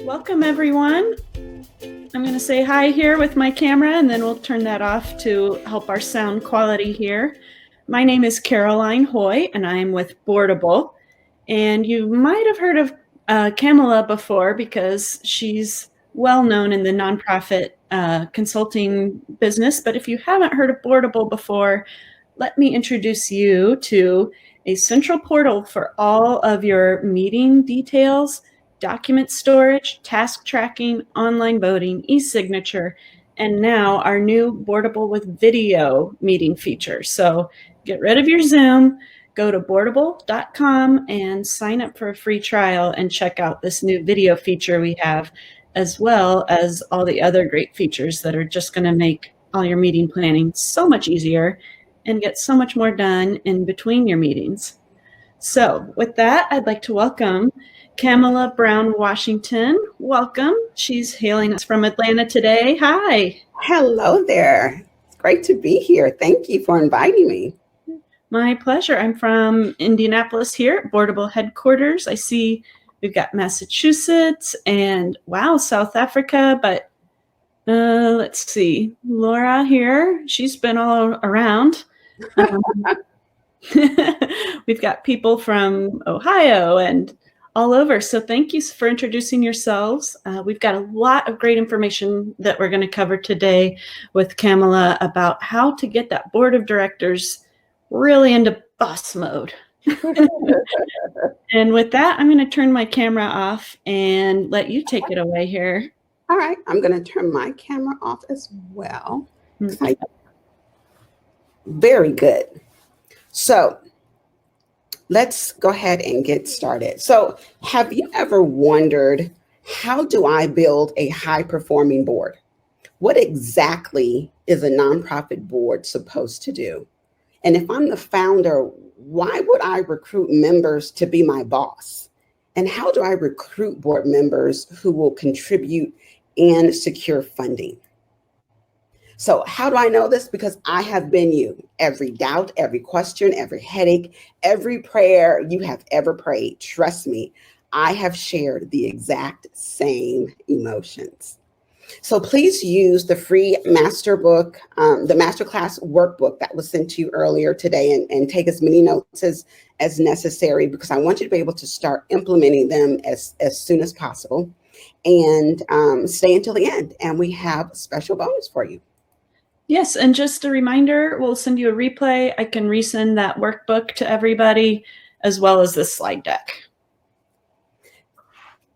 Welcome, everyone. I'm going to say hi here with my camera, and then we'll turn that off to help our sound quality here. My name is Caroline Hoy, and I'm with Boardable. And you might have heard of Kamila before because she's well known in the nonprofit consulting business. But if you haven't heard of Boardable before, let me introduce you to a central portal for all of your meeting details, document storage, task tracking, online voting, e-signature, and now our new Boardable with video meeting feature. So get rid of your Zoom, go to boardable.com and sign up for a free trial and check out this new video feature we have, as well as all the other great features that are just going to make all your meeting planning so much easier and get so much more done in between your meetings. So with that, I'd like to welcome Kamila Brown Washington. Welcome. She's hailing us from Atlanta today. Hi. Hello there. It's great to be here. Thank you for inviting me. My pleasure. I'm from Indianapolis here at Boardable headquarters. I see we've got Massachusetts and wow, South Africa, but let's see. Laura here. She's been all around. We've got people from Ohio and all over. So thank you for introducing yourselves. We've got a lot of great information that we're going to cover today with Kamila about how to get that board of directors really into boss mode. And with that, I'm going to turn my camera off and let you take it away here. All right. I'm going to turn my camera off as well. Very good. So let's go ahead and get started. So have you ever wondered, how do I build a high-performing board? What exactly is a nonprofit board supposed to do? And if I'm the founder, why would I recruit members to be my boss? And how do I recruit board members who will contribute and secure funding? So how do I know this? Because I have been you. Every doubt, every question, every headache, every prayer you have ever prayed, trust me, I have shared the exact same emotions. So please use the free master book, the masterclass workbook that was sent to you earlier today, and take as many notes as necessary, because I want you to be able to start implementing them as soon as possible, and stay until the end. And we have a special bonus for you. Yes, and just a reminder, we'll send you a replay. I can resend that workbook to everybody, as well as this slide deck.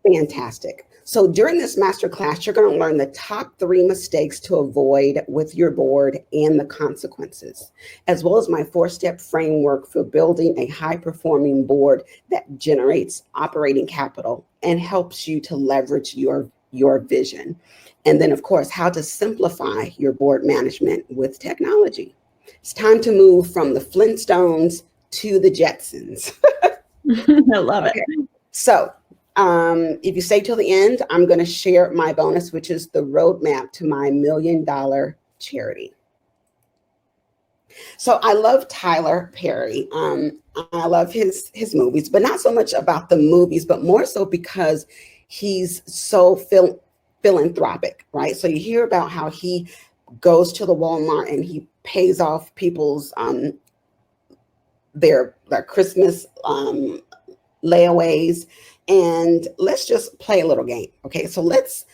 Fantastic. So during this masterclass, you're going to learn the top 3 mistakes to avoid with your board and the consequences, as well as my 4-step framework for building a high-performing board that generates operating capital and helps you to leverage your vision. And then, of course, how to simplify your board management with technology. It's time to move from the Flintstones to the Jetsons. I love it. So if you stay till the end, I'm going to share my bonus, which is the roadmap to my $1 million charity. So I love Tyler Perry. I love his movies, but not so much about the movies, but more so because he's so philanthropic, right? So you hear about how he goes to the Walmart and he pays off people's their Christmas layaways. And let's just play a little game. Okay, so let's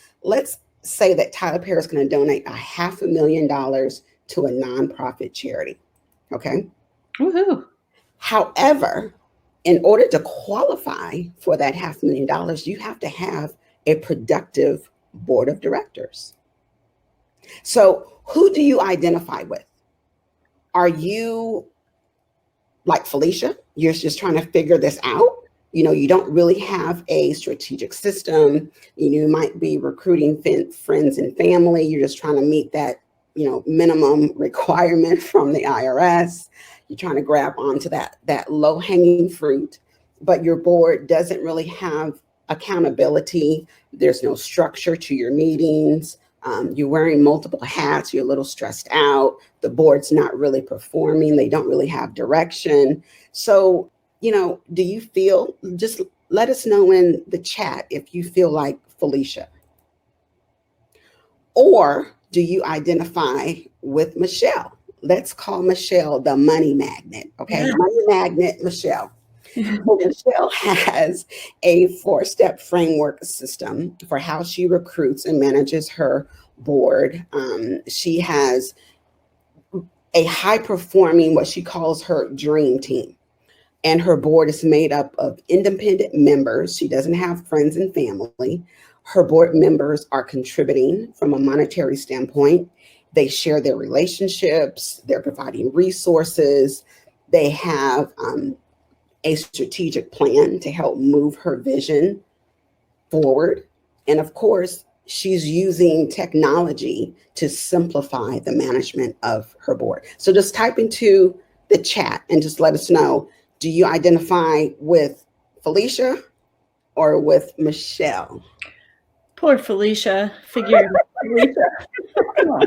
say that Tyler Perry is going to donate $500,000 to a nonprofit charity. Okay. Woohoo. However, in order to qualify for that $500,000, you have to have a productive board of directors. So who do you identify with? Are you like Felicia? You're just trying to figure this out. You know, you don't really have a strategic system. You might be recruiting friends and family. You're just trying to meet that, minimum requirement from the IRS. You're trying to grab onto that low-hanging fruit, but your board doesn't really have accountability. There's no structure to your meetings. You're wearing multiple hats. You're a little stressed out. The board's not really performing. They don't really have direction. So, do you feel just let us know in the chat if you feel like Felicia. Or do you identify with Michelle? Let's call Michelle the money magnet, okay? Yeah. Money magnet, Michelle. Well, Michelle has a 4-step framework system for how she recruits and manages her board. She has a high performing, what she calls her dream team. And her board is made up of independent members. She doesn't have friends and family. Her board members are contributing from a monetary standpoint. They share their relationships, they're providing resources, they have a strategic plan to help move her vision forward. And of course, she's using technology to simplify the management of her board. So just type into the chat and just let us know, do you identify with Felicia or with Michelle? Poor Felicia. Figured Felicia. We've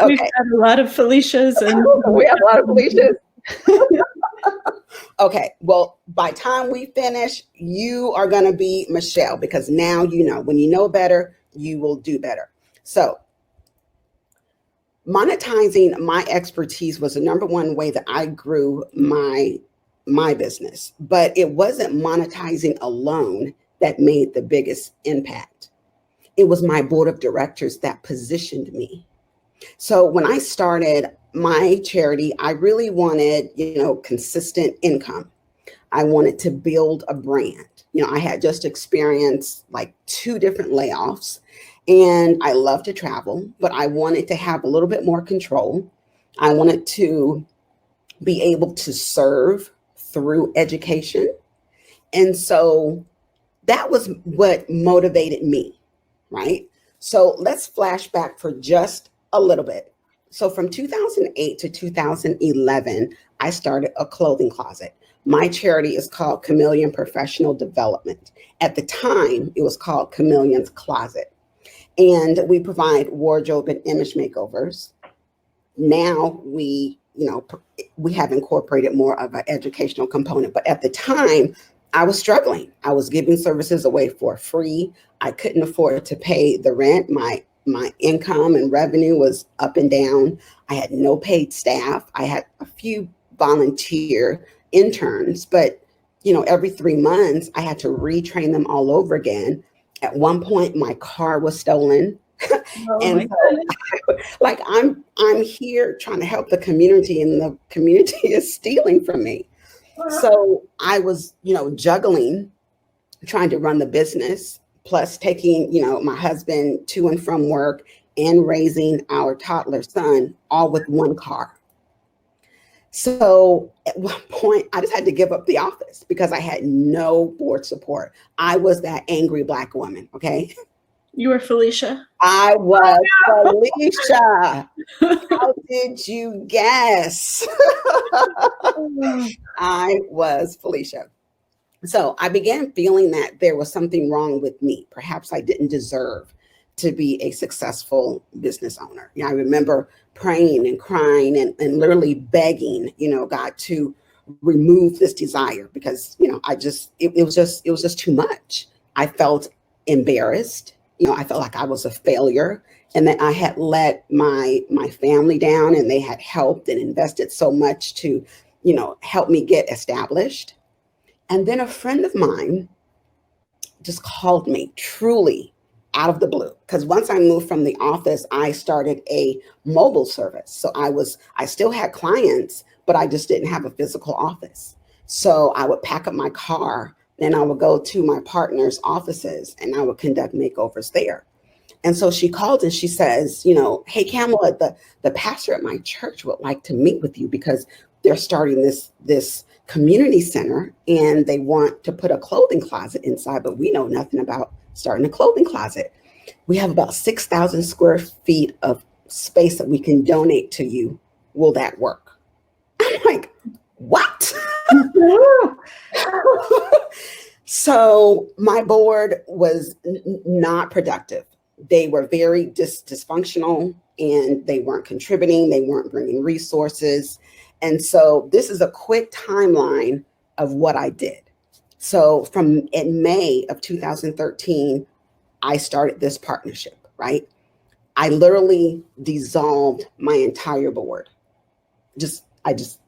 Okay. had a lot of Felicias and We have a lot of Felicias. Okay, well, by time we finish, you are going to be Michelle, because now you know. When you know better, you will do better. So monetizing my expertise was the number one way that I grew my business, but it wasn't monetizing alone that made the biggest impact. It was my board of directors that positioned me. So when I started my charity, I really wanted, consistent income. I wanted to build a brand. I had just experienced like 2 different layoffs, and I love to travel, but I wanted to have a little bit more control. I wanted to be able to serve through education. And so that was what motivated me, right? So let's flash back for just a little bit. So from 2008 to 2011, I started a clothing closet. My charity is called Chameleon Professional Development. At the time, it was called Chameleon's Closet. And we provide wardrobe and image makeovers. Now we have incorporated more of an educational component. But at the time, I was struggling. I was giving services away for free. I couldn't afford to pay the rent. My income and revenue was up and down. I had no paid staff. I had a few volunteer interns, but every 3 months I had to retrain them all over again. At one point, my car was stolen. oh And my so, like, I'm here trying to help the community, and the community is stealing from me. goodness. So I was, juggling, trying to run the business, plus taking, my husband to and from work and raising our toddler son, all with one car. So at one point, I just had to give up the office because I had no board support. I was that angry Black woman, okay? You were Felicia. I was Felicia. How did you guess? I was Felicia. So I began feeling that there was something wrong with me. Perhaps I didn't deserve to be a successful business owner. I remember praying and crying and literally begging, God to remove this desire, because, it was just too much. I felt embarrassed. I felt like I was a failure, and that I had let my family down, and they had helped and invested so much to, help me get established. And then a friend of mine just called me, truly out of the blue. Because once I moved from the office, I started a mobile service. So I still had clients, but I just didn't have a physical office. So I would pack up my car, and I would go to my partner's offices, and I would conduct makeovers there. And so she called and she says, hey, Kamila, the pastor at my church would like to meet with you, because they're starting this community center, and they want to put a clothing closet inside, but we know nothing about starting a clothing closet. We have about 6,000 square feet of space that we can donate to you. Will that work? I'm like, what? So my board was not productive. They were very dysfunctional, and they weren't contributing. They weren't bringing resources. And so this is a quick timeline of what I did. So from in May of 2013, I started this partnership, right? I literally dissolved my entire board. I just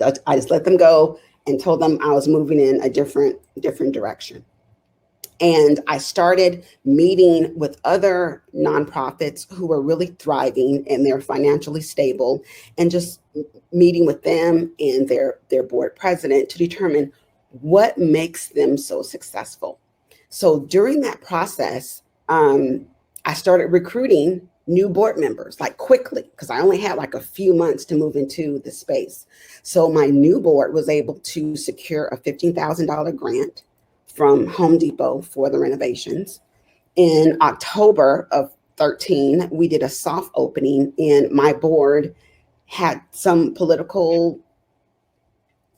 let them go and told them I was moving in a different direction. And I started meeting with other nonprofits who were really thriving and they're financially stable, and just meeting with them and their board president to determine what makes them so successful. So during that process, I started recruiting new board members like quickly, because I only had like a few months to move into the space. So my new board was able to secure a $15,000 grant from Home Depot for the renovations. In October of 13, we did a soft opening, and my board had some political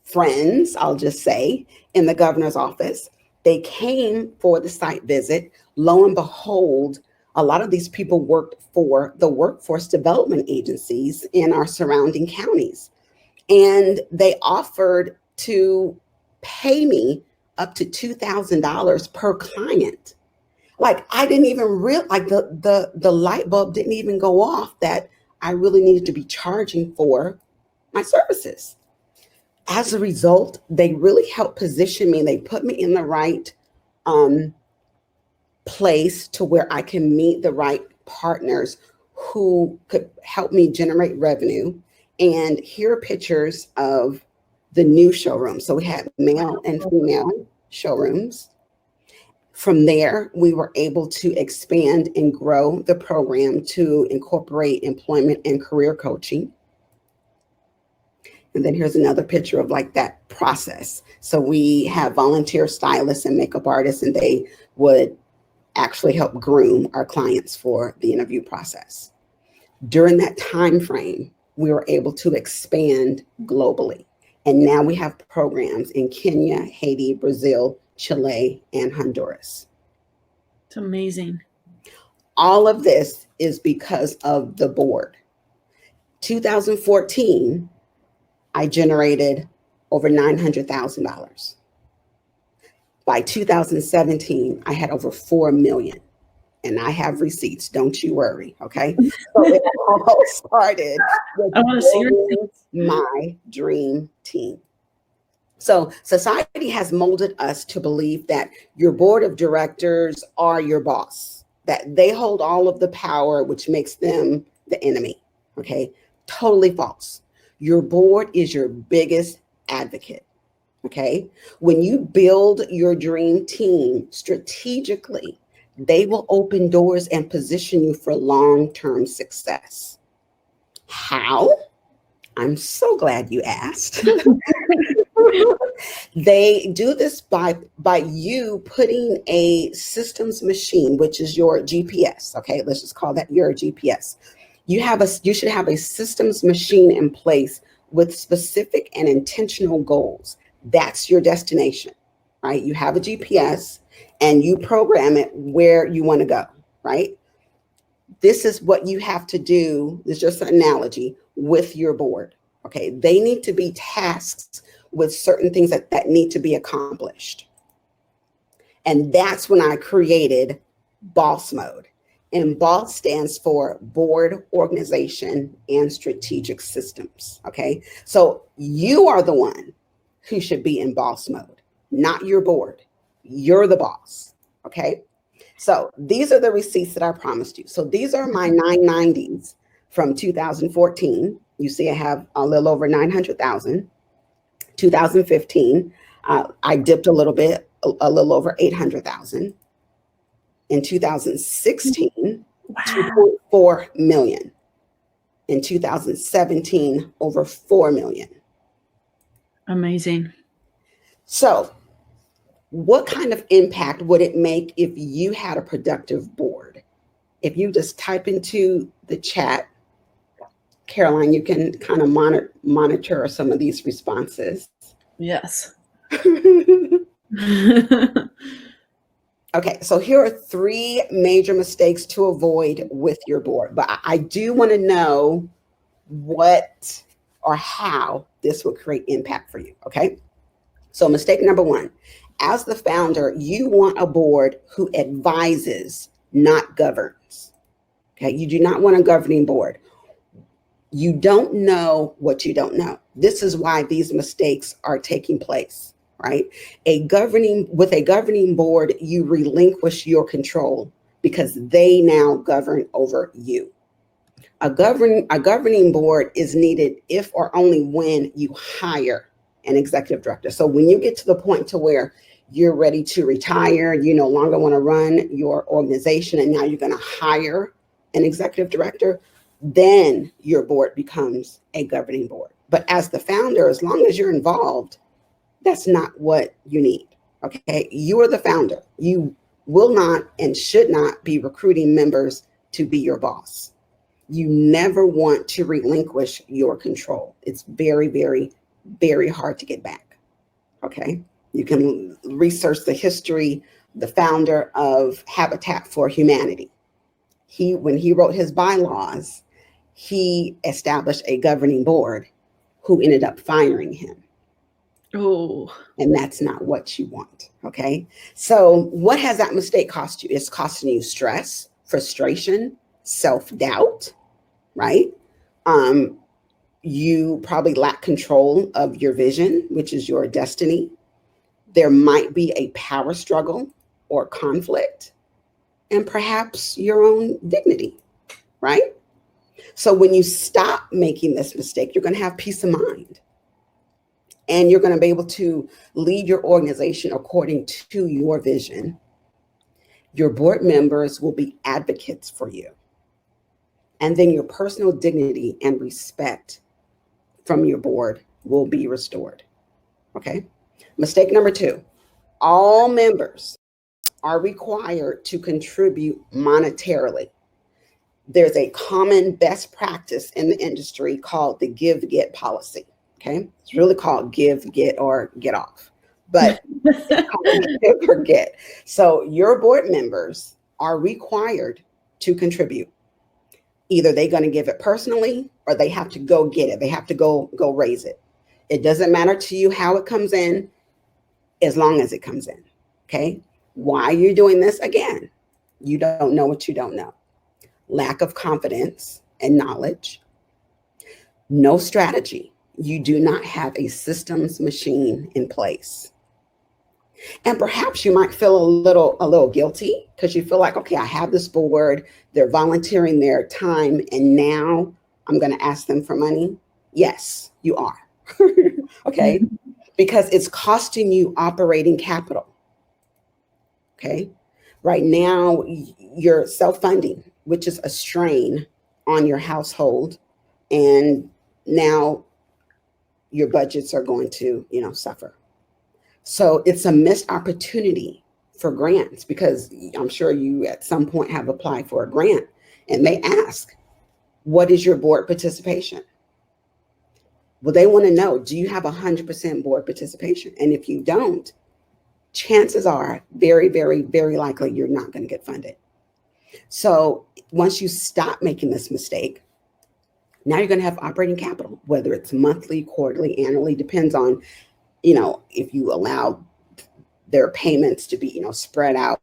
friends, I'll just say, in the governor's office. They came for the site visit. Lo and behold, a lot of these people worked for the workforce development agencies in our surrounding counties. And they offered to pay me up to $2,000 per client. Like, I didn't even realize, like, the light bulb didn't even go off that I really needed to be charging for my services. As a result, they really helped position me. They put me in the right place to where I can meet the right partners who could help me generate revenue. And here are pictures of the new showroom. So we had male and female showrooms. From there, we were able to expand and grow the program to incorporate employment and career coaching. And then here's another picture of like that process. So we have volunteer stylists and makeup artists, and they would actually help groom our clients for the interview process. During that time frame, we were able to expand globally. And now we have programs in Kenya, Haiti, Brazil, Chile, and Honduras. It's amazing. All of this is because of the board. 2014, I generated over $900,000. By 2017, I had over 4 million. And I have receipts, don't you worry, okay? So it all started with I want to see receipts. My dream team. So society has molded us to believe that your board of directors are your boss, that they hold all of the power, which makes them the enemy, okay? Totally false. Your board is your biggest advocate, okay? When you build your dream team strategically, they will open doors and position you for long-term success. How? I'm so glad you asked. They do this by you putting a systems machine, which is your GPS. Okay, let's just call that your GPS. You should have a systems machine in place with specific and intentional goals. That's your destination, right? You have a GPS and you program it where you want to go, right? This is what you have to do. It's just an analogy with your board. Okay, they need to be tasked with certain things that need to be accomplished. And that's when I created B.O.S. mode. And B.O.S. stands for Board, Organization, and Strategic Systems. Okay, so you are the one who should be in B.O.S. mode, not your board. You're the boss. Okay, so these are the receipts that I promised you. So these are my 990s from 2014. You see I have a little over 900,000. 2015, I dipped a little bit, a little over 800,000. In 2016, wow. 2.4 million. In 2017, over 4 million. Amazing. So what kind of impact would it make if you had a productive board? If you just type into the chat, Caroline, you can kind of monitor some of these responses. Yes. Okay, so here are 3 major mistakes to avoid with your board. But I do want to know what or how this will create impact for you. Okay. So, mistake number one, as the founder, you want a board who advises, not governs. Okay. You do not want a governing board. You don't know what you don't know. This is why these mistakes are taking place, right? With a governing board, you relinquish your control because they now govern over you. A governing board is needed if or only when you hire an executive director. So when you get to the point to where you're ready to retire, you no longer want to run your organization, and now you're going to hire an executive director, then your board becomes a governing board. But as the founder, as long as you're involved, that's not what you need. Okay. You are the founder. You will not and should not be recruiting members to be your boss. You never want to relinquish your control. It's very, very, very hard to get back. Okay. You can research the history, the founder of Habitat for Humanity. When he wrote his bylaws, he established a governing board who ended up firing him. Oh. And that's not what you want. Okay. So what has that mistake cost you? It's costing you stress, frustration, self-doubt, right? You probably lack control of your vision, which is your destiny. There might be a power struggle or conflict, and perhaps your own dignity, right? So when you stop making this mistake, you're going to have peace of mind. And you're going to be able to lead your organization according to your vision. Your board members will be advocates for you. And then your personal dignity and respect from your board will be restored. Okay. Mistake number two, all members are required to contribute monetarily. There's a common best practice in the industry called the give-get policy. Okay. It's really called give, get, or get off. But it's called give or get. So your board members are required to contribute. Either they're going to give it personally or they have to go get it. They have to go raise it. It doesn't matter to you how it comes in, as long as it comes in. Okay. Why are you doing this? Again, you don't know what you don't know. Lack of confidence and knowledge. No strategy. You do not have a systems machine in place. And perhaps you might feel a little guilty because you feel like, okay, I have this board, they're volunteering their time, and now I'm going to ask them for money. Yes, you are. Okay. Because it's costing you operating capital. Okay. Right now, you're self-funding, which is a strain on your household. And now your budgets are going to, suffer. So it's a missed opportunity for grants, because I'm sure you at some point have applied for a grant and they ask, what is your board participation? Well, they want to know, do you have 100% board participation? And if you don't, chances are very, very, very likely you're not going to get funded. So once you stop making this mistake, now you're going to have operating capital, whether it's monthly, quarterly, annually, depends on, if you allow their payments to be, spread out,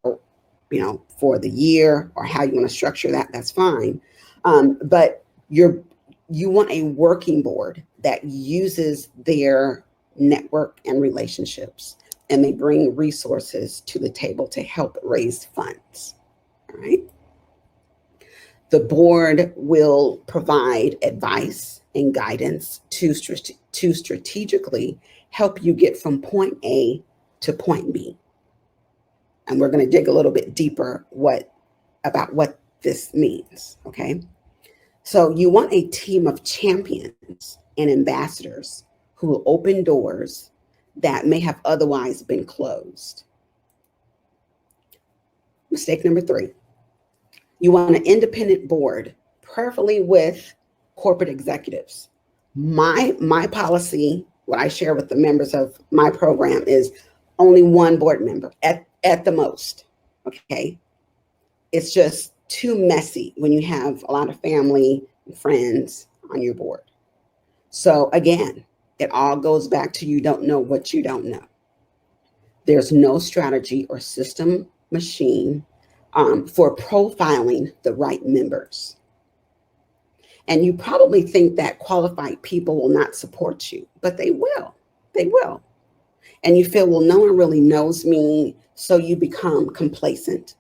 for the year, or how you want to structure that, that's fine. But you want a working board that uses their network and relationships, and they bring resources to the table to help raise funds. All right. The board will provide advice and guidance to strategically help you get from point A to point B. And we're going to dig a little bit deeper about what this means. Okay. So you want a team of champions and ambassadors who will open doors that may have otherwise been closed. Mistake number three, you want an independent board, preferably with corporate executives. My policy, what I share with the members of my program, is only one board member at the most. Okay. It's just too messy when you have a lot of family and friends on your board. So again, it all goes back to you don't know what you don't know. There's no strategy or system machine for profiling the right members. And you probably think that qualified people will not support you, but they will. They will. And you feel, well, no one really knows me. So you become complacent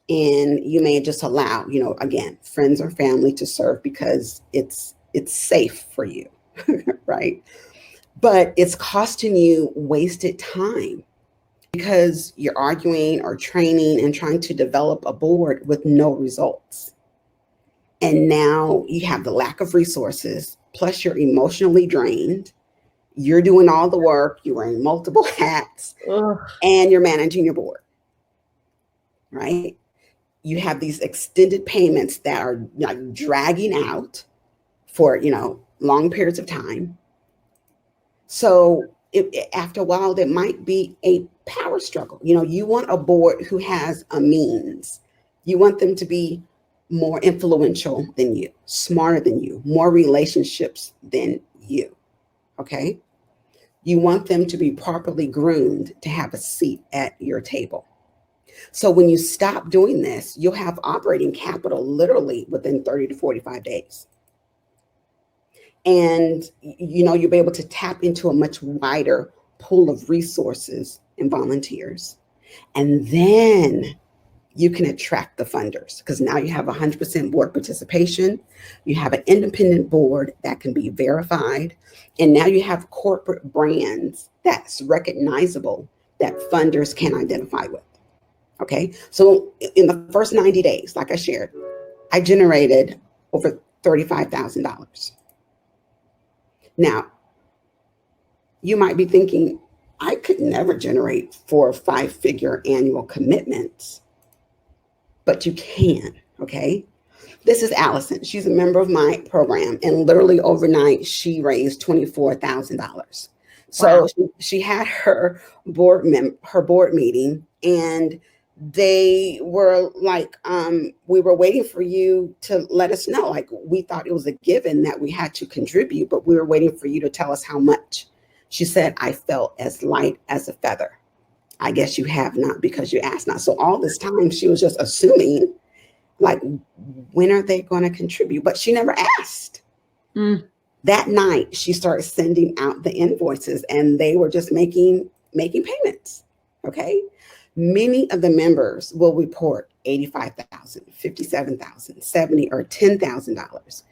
and you may just allow, again, friends or family to serve because it's safe for you, right? But it's costing you wasted time because you're arguing or training and trying to develop a board with no results. And now you have the lack of resources, plus you're emotionally drained. You're doing all the work, you're wearing multiple hats, and you're managing your board, right? You have these extended payments that are dragging out for, long periods of time. So after a while, there might be a power struggle. You want a board who has a means. You want them to be more influential than you, smarter than you, more relationships than you. Okay. You want them to be properly groomed to have a seat at your table. So when you stop doing this, you'll have operating capital literally within 30 to 45 days. And, you'll be able to tap into a much wider pool of resources and volunteers. And then you can attract the funders because now you have 100% board participation. You have an independent board that can be verified. And now you have corporate brands that's recognizable that funders can identify with. Okay. So in the first 90 days, like I shared, I generated over $35,000. Now, you might be thinking, I could never generate 4 or 5-figure annual commitments, but you can, okay? This is Allison. She's a member of my program, and literally overnight, she raised $24,000. So wow. She had her board meeting, and they were like, we were waiting for you to let us know. Like, we thought it was a given that we had to contribute, but we were waiting for you to tell us how much. She said, I felt as light as a feather. I guess you have not because you asked not. So all this time she was just assuming, like, when are they going to contribute? But she never asked. That night she started sending out the invoices and they were just making payments. Okay. Many of the members will report $85,000, $57,000, $70,000 or $10,000.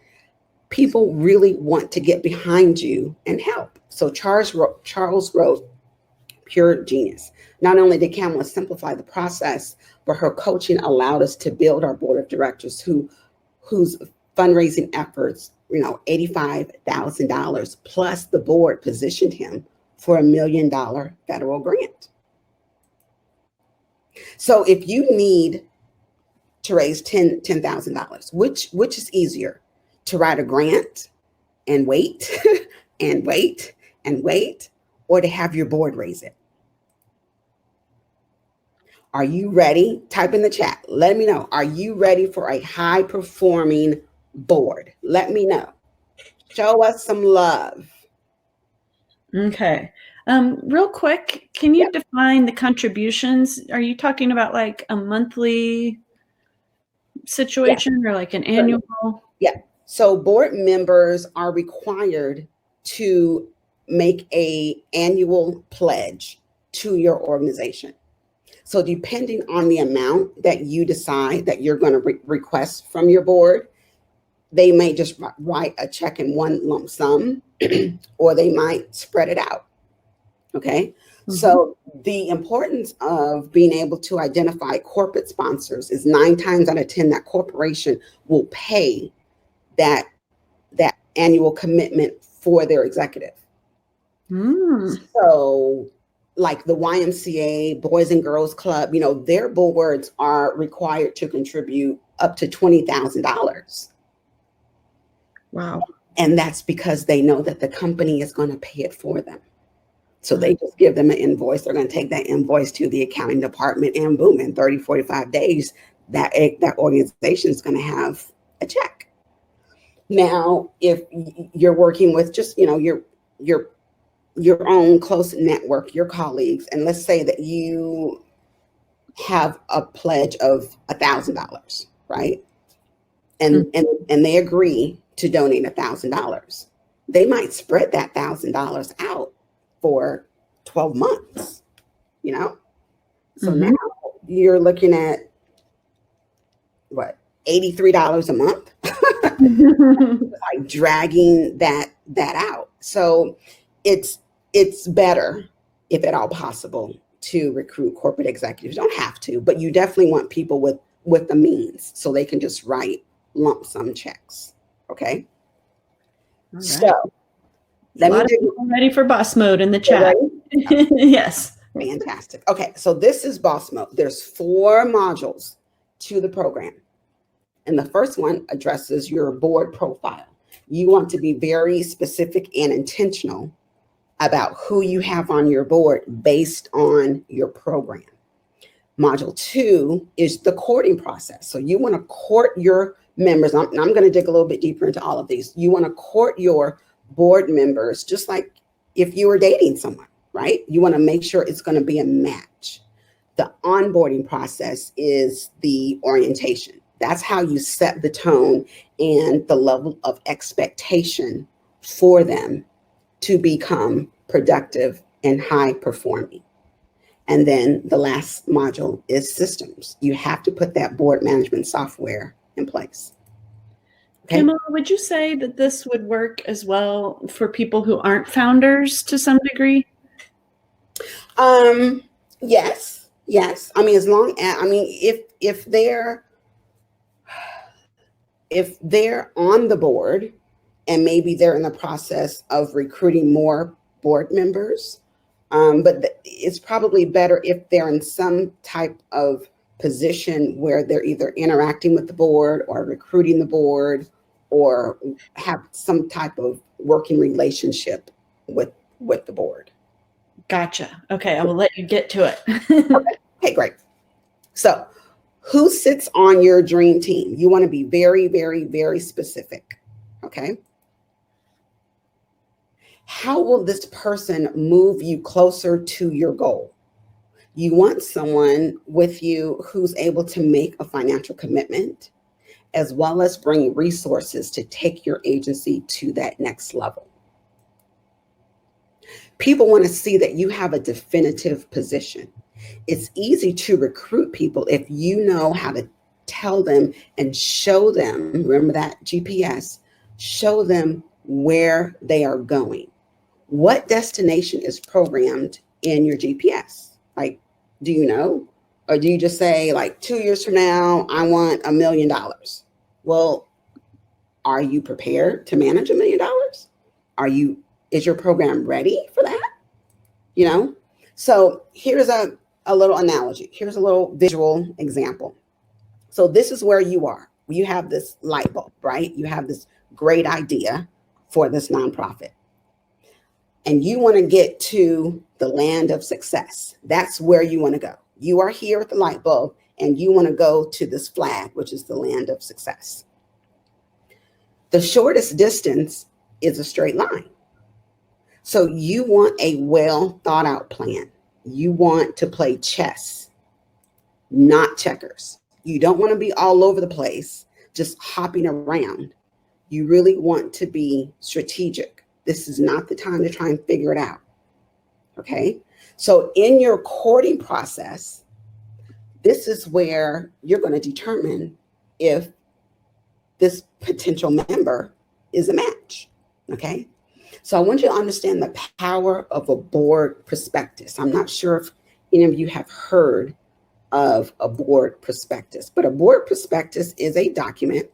People really want to get behind you and help. So Charles wrote Pure Genius. Not only did Kamila simplify the process, but her coaching allowed us to build our board of directors whose fundraising efforts, $85,000 plus the board positioned him for $1 million federal grant. So if you need to raise $10,000, which is easier, to write a grant and wait and wait and wait, or to have your board raise it? Are you ready? Type in the chat. Let me know. Are you ready for a high performing board? Let me know. Show us some love. Okay. Real quick, can you define the contributions? Are you talking about like a monthly situation or like an annual? Yeah. So board members are required to make an annual pledge to your organization. So depending on the amount that you decide that you're going to request from your board, they may just write a check in one lump sum or they might spread it out. Okay. Mm-hmm. So the importance of being able to identify corporate sponsors is 9 times out of 10 that corporation will pay that annual commitment for their executive. So like the YMCA, Boys and Girls Club, their boards are required to contribute up to $20,000. Wow. And that's because they know that the company is going to pay it for them. So they just give them an invoice. They're going to take that invoice to the accounting department and boom, in 30, 45 days, that organization is going to have a check. Now, if you're working with just, your your own close network, your colleagues, and let's say that you have a pledge of $1,000, right? And they agree to donate $1,000. They might spread that $1,000 out for 12 months, you know? So now Mhm. you're looking at what, $83 a month? Like dragging that out. So it's better, if at all possible, to recruit corporate executives. You don't have to, but you definitely want people with the means so they can just write lump sum checks. Okay. All So right. A let me lot of do. people ready for boss mode in the You chat. ready? Yes. Fantastic. Okay, so this is boss mode. There's 4 modules to the program. And the first one addresses your board profile. You want to be very specific and intentional about who you have on your board based on your program. Module 2 is the courting process. So you want to court your members. I'm going to dig a little bit deeper into all of these. You want to court your board members just like if you were dating someone, right? You want to make sure it's going to be a match. The onboarding process is the orientation. That's how you set the tone and the level of expectation for them to become productive and high performing. And then the last module is systems. You have to put that board management software in place. Okay. Kamila, would you say that this would work as well for people who aren't founders to some degree? Um, yes, yes. I mean, as long as, I mean, if they're on the board and maybe they're in the process of recruiting more board members, but it's probably better if they're in some type of position where they're either interacting with the board or recruiting the board or have some type of working relationship with the board. Gotcha. Okay, I will let you get to it. Okay, great. So who sits on your dream team? You want to be very, very, very specific. Okay. How will this person move you closer to your goal? You want someone with you who's able to make a financial commitment as well as bring resources to take your agency to that next level. People want to see that you have a definitive position. It's easy to recruit people if you know how to tell them and show them, remember that GPS, show them where they are going. What destination is programmed in your GPS? Like, do you know? Or do you just say, like, 2 years from now, I want $1 million? Well, are you prepared to manage $1 million? Is your program ready for that? You know? So here's a little analogy. Here's a little visual example. So this is where you are. You have this light bulb, right? You have this great idea for this nonprofit. And you want to get to the land of success. That's where you want to go. You are here with the light bulb and you want to go to this flag, which is the land of success. The shortest distance is a straight line. So you want a well thought out plan. You want to play chess, not checkers. You don't want to be all over the place, just hopping around. You really want to be strategic. This is not the time to try and figure it out. Okay. So in your courting process, this is where you're going to determine if this potential member is a match. Okay. So I want you to understand the power of a board prospectus. I'm not sure if any of you have heard of a board prospectus, but a board prospectus is a document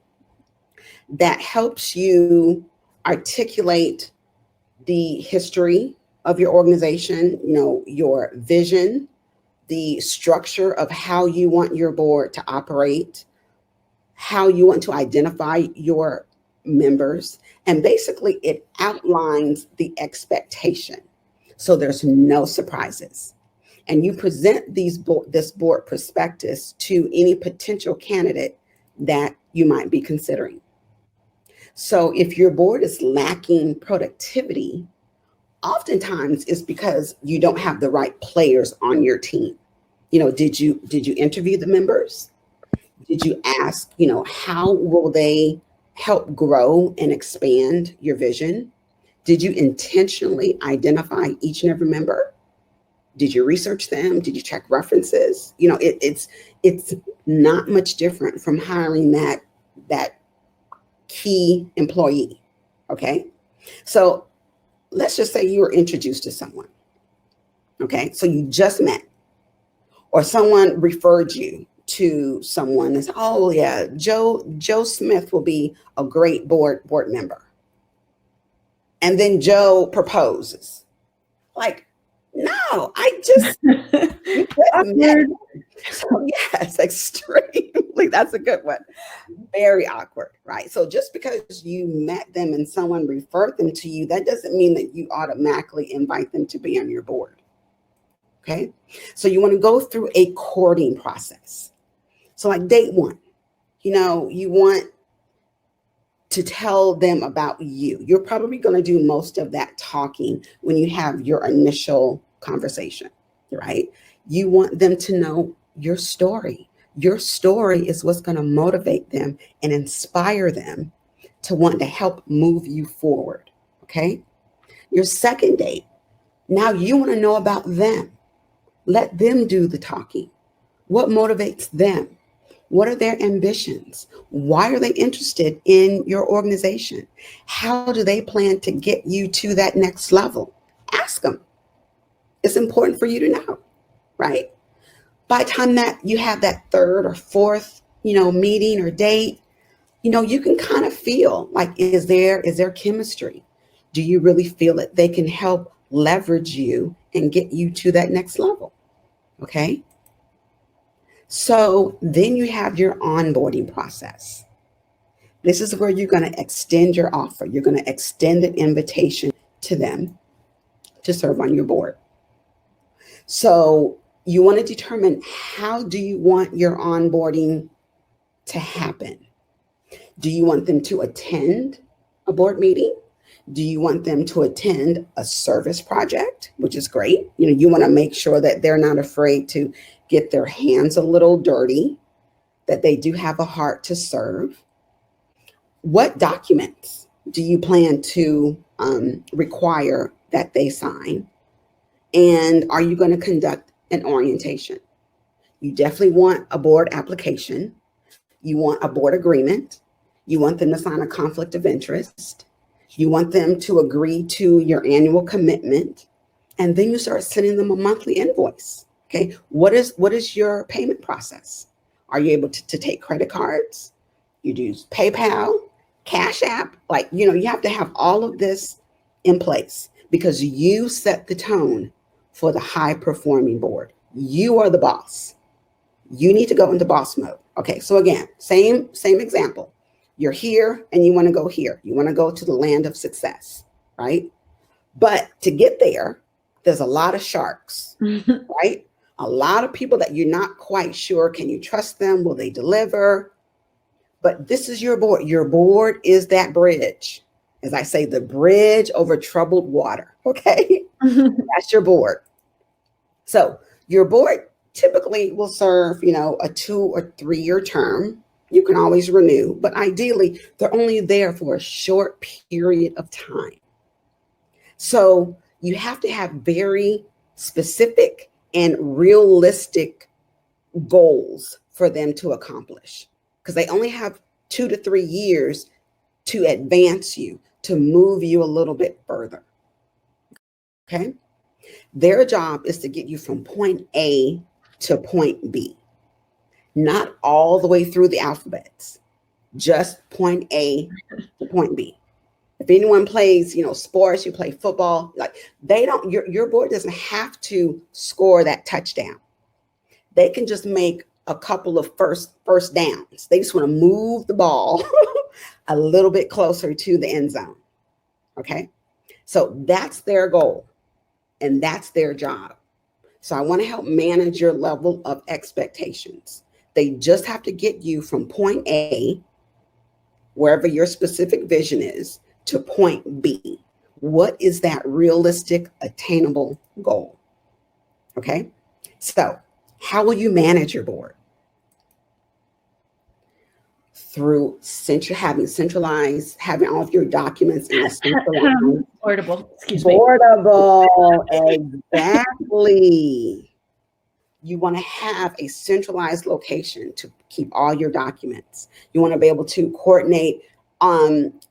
that helps you articulate the history of your organization, your vision, the structure of how you want your board to operate, how you want to identify your members, and basically it outlines the expectation. So there's no surprises. And you present this board prospectus to any potential candidate that you might be considering. So if your board is lacking productivity, oftentimes it's because you don't have the right players on your team. Did you interview the members? Did you ask, how will they help grow and expand your vision? Did you intentionally identify each and every member? Did you research them? Did you check references? It's not much different from hiring that key employee. Okay. So let's just say you were introduced to someone. Okay. So you just met, or someone referred you to someone and said, oh yeah, Joe Smith will be a great board member. And then Joe proposes. Like, no, you just met. Awkward. So yes, extremely. That's a good one. Very awkward, right? So just because you met them and someone referred them to you, that doesn't mean that you automatically invite them to be on your board. Okay. So you want to go through a courting process. So like date one, you want to tell them about you. You're probably going to do most of that talking when you have your initial conversation, right? You want them to know your story. Your story is what's going to motivate them and inspire them to want to help move you forward. Okay. Your second date, now you want to know about them. Let them do the talking. What motivates them? What are their ambitions? Why are they interested in your organization? How do they plan to get you to that next level? Ask them. It's important for you to know, right? By the time that you have that third or fourth, meeting or date, you can kind of feel like, is there chemistry? Do you really feel that they can help leverage you and get you to that next level? Okay. So then you have your onboarding process. This is where you're going to extend your offer. You're going to extend an invitation to them to serve on your board. So you want to determine, how do you want your onboarding to happen? Do you want them to attend a board meeting? Do you want them to attend a service project, which is great? You want to make sure that they're not afraid to get their hands a little dirty, that they do have a heart to serve. What documents do you plan to require that they sign? And are you going to conduct an orientation? You definitely want a board application. You want a board agreement. You want them to sign a conflict of interest. You want them to agree to your annual commitment. And then you start sending them a monthly invoice. Okay. What is your payment process? Are you able to take credit cards? You use PayPal, Cash App? You have to have all of this in place, because you set the tone for the high performing board. You are the boss. You need to go into boss mode. Okay. So again, same example. You're here and you want to go here. You want to go to the land of success, right? But to get there, there's a lot of sharks, right? A lot of people that you're not quite sure. Can you trust them? Will they deliver? But this is your board. Your board is that bridge. As I say, the bridge over troubled water. Okay. That's your board. So your board typically will serve, a 2 or 3 year term. You can always renew, but ideally they're only there for a short period of time. So you have to have very specific and realistic goals for them to accomplish, because they only have 2 to 3 years to advance you, to move you a little bit further. Okay. Their job is to get you from point A to point B, not all the way through the alphabets, just point A to point B. If anyone plays, sports, you play football, your board doesn't have to score that touchdown. They can just make a couple of first downs. They just want to move the ball a little bit closer to the end zone. Okay. So that's their goal and that's their job. So I want to help manage your level of expectations. They just have to get you from point A wherever your specific vision is, to point B. What is that realistic, attainable goal? Okay. So, how will you manage your board? Through having all of your documents in a centralized. Boardable, excuse me. Boardable, exactly. You want to have a centralized location to keep all your documents. You want to be able to coordinate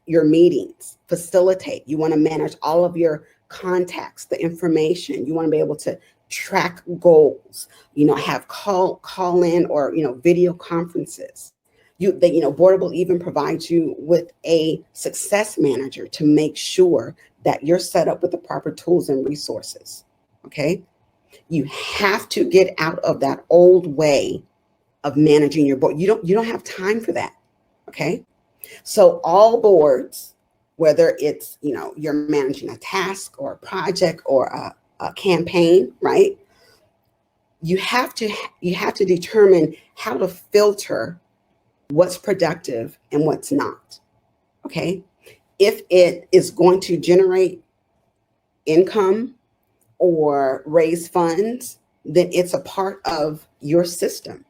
your meetings, facilitate. You want to manage all of your contacts, the information. You want to be able to track goals, have call in or, video conferences. Boardable even provides you with a success manager to make sure that you're set up with the proper tools and resources. Okay. You have to get out of that old way of managing your board. You don't have time for that. Okay. So all boards, whether it's, you're managing a task or a project or a campaign, right? You have to determine how to filter what's productive and what's not. Okay. If it is going to generate income or raise funds, then it's a part of your system.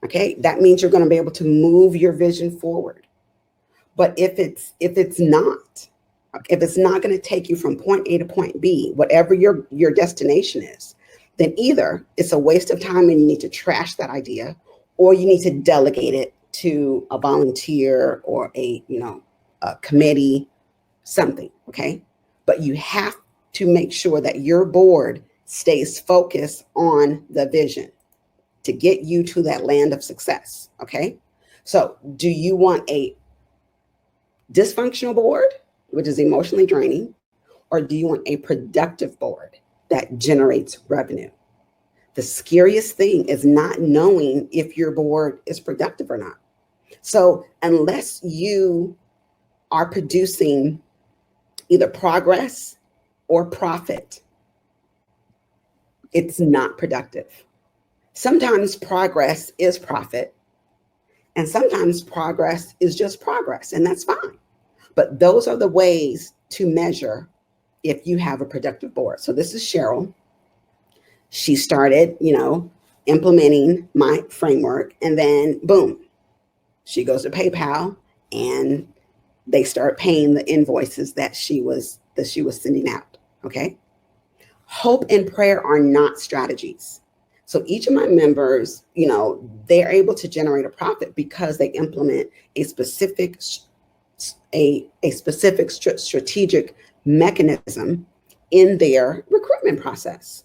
Okay. That means you're going to be able to move your vision forward. But if it's not going to take you from point A to point B, whatever your destination is, then either it's a waste of time and you need to trash that idea, or you need to delegate it to a volunteer or a committee, something. Okay. But you have to make sure that your board stays focused on the vision to get you to that land of success. Okay. So do you want a dysfunctional board, which is emotionally draining, or do you want a productive board that generates revenue? The scariest thing is not knowing if your board is productive or not. So unless you are producing either progress or profit, it's not productive. Sometimes progress is profit, and sometimes progress is just progress, and that's fine. But those are the ways to measure if you have a productive board. So this is Cheryl. She started, implementing my framework, and then boom, she goes to PayPal and they start paying the invoices that she was sending out. Okay. Hope and prayer are not strategies. So each of my members, they're able to generate a profit because they implement a specific strategic mechanism in their recruitment process.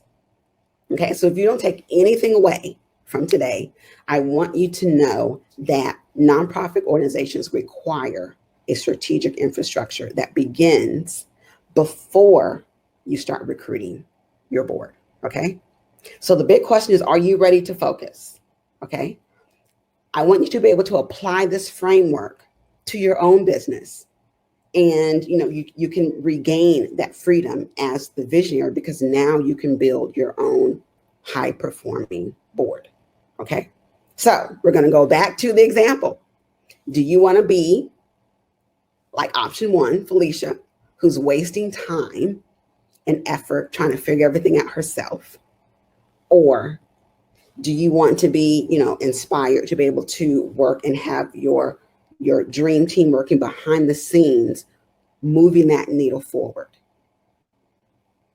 Okay, so if you don't take anything away from today, I want you to know that nonprofit organizations require a strategic infrastructure that begins before you start recruiting your board. Okay, so the big question is, are you ready to focus? Okay, I want you to be able to apply this framework to your own business. And you can regain that freedom as the visionary, because now you can build your own high performing board. Okay. So we're going to go back to the example. Do you want to be like option one, Felicia, who's wasting time and effort trying to figure everything out herself? Or do you want to be, inspired to be able to work and have your dream team working behind the scenes, moving that needle forward?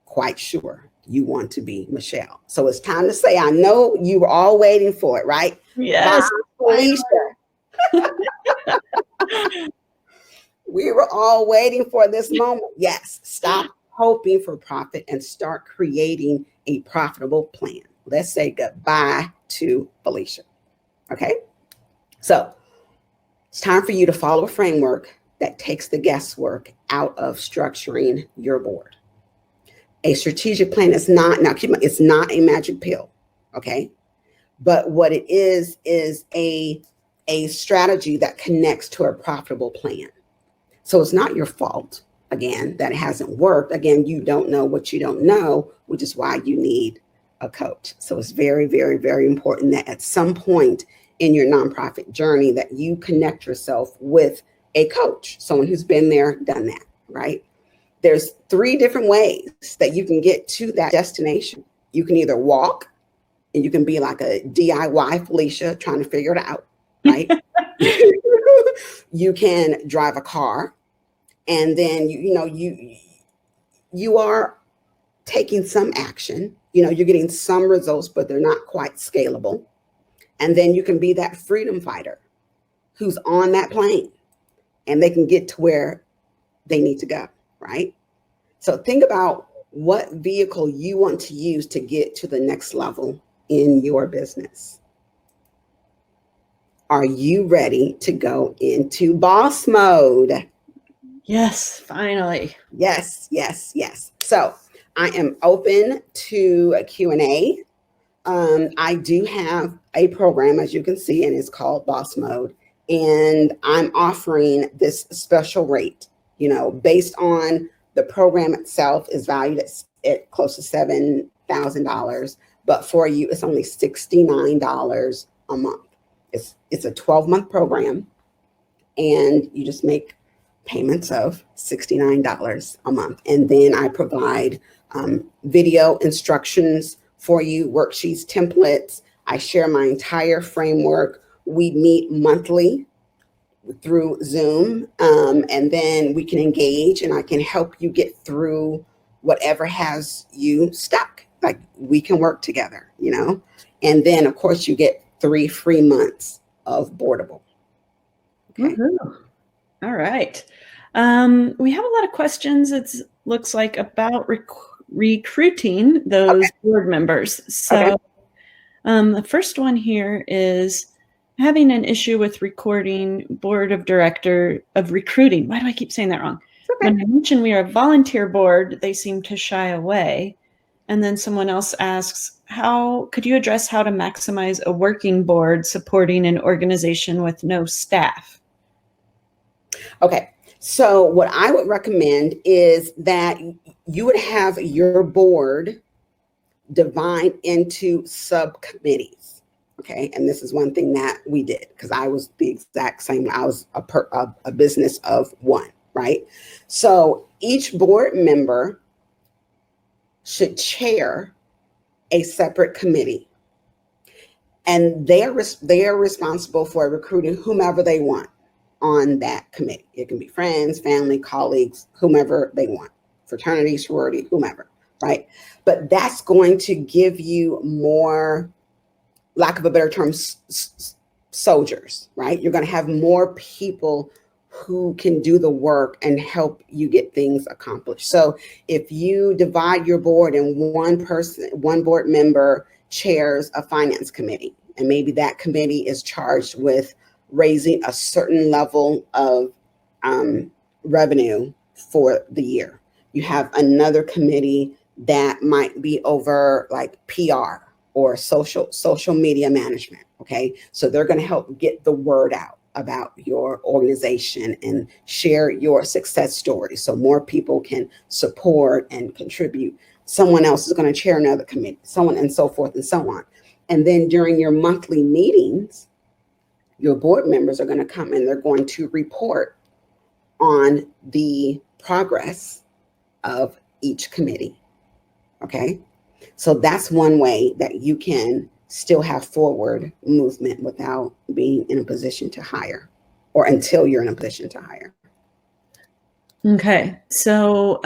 Quite sure you want to be Michelle. So it's time to say, I know you were all waiting for it, right? Yes. Bye, Felicia. We were all waiting for this moment. Yes. Stop hoping for profit and start creating a profitable plan. Let's say goodbye to Felicia. Okay. So it's time for you to follow a framework that takes the guesswork out of structuring your board. A strategic plan is not, now keep in mind, it's not a magic pill, okay? But what it is a strategy that connects to a profitable plan. So it's not your fault, again, that it hasn't worked. Again, you don't know what you don't know, which is why you need a coach. So it's very, very, very important that at some point in your nonprofit journey that you connect yourself with a coach, someone who's been there, done that, right? There's 3 different ways that you can get to that destination. You can either walk, and you can be like a DIY Felicia trying to figure it out, right? You can drive a car, and then you are taking some action. You're getting some results, but they're not quite scalable. And then you can be that freedom fighter who's on that plane and they can get to where they need to go, right? So think about what vehicle you want to use to get to the next level in your business. Are you ready to go into boss mode? Yes, finally. Yes, yes, yes. So I am open to a Q&A. I do have a program, as you can see, and it's called Boss Mode. And I'm offering this special rate, based on the program itself is valued at close to $7,000. But for you, it's only $69 a month. It's a 12-month program, and you just make payments of $69 a month. And then I provide video instructions for you, worksheets, templates. I share my entire framework. We meet monthly through Zoom, and then we can engage and I can help you get through whatever has you stuck. Like, we can work together, And then, of course, you get 3 free months of Boardable. Okay. All right. We have a lot of questions. It looks like about recruiting those board members. So the first one here is having an issue with recording board of director of recruiting. Why do I keep saying that wrong? When I mention we are a volunteer board, they seem to shy away. And then someone else asks, could you address how to maximize a working board supporting an organization with no staff? Okay. So what I would recommend is that you would have your board divide into subcommittees. Okay. And this is one thing that we did, because I was the exact same. I was a business of one, right? So each board member should chair a separate committee. And they are responsible for recruiting whomever they want on that committee. It can be friends, family, colleagues, whomever they want, fraternity, sorority, whomever, right? But that's going to give you more, lack of a better term, soldiers, right? You're going to have more people who can do the work and help you get things accomplished. So if you divide your board and one board member chairs a finance committee, and maybe that committee is charged with raising a certain level of revenue for the year. You have another committee that might be over like PR or social media management. Okay. So they're going to help get the word out about your organization and share your success story so more people can support and contribute. Someone else is going to chair another committee, someone, and so forth and so on. And then during your monthly meetings, your board members are going to come and they're going to report on the progress of each committee. Okay. So that's one way that you can still have forward movement without being in a position to hire, or until you're in a position to hire. Okay. So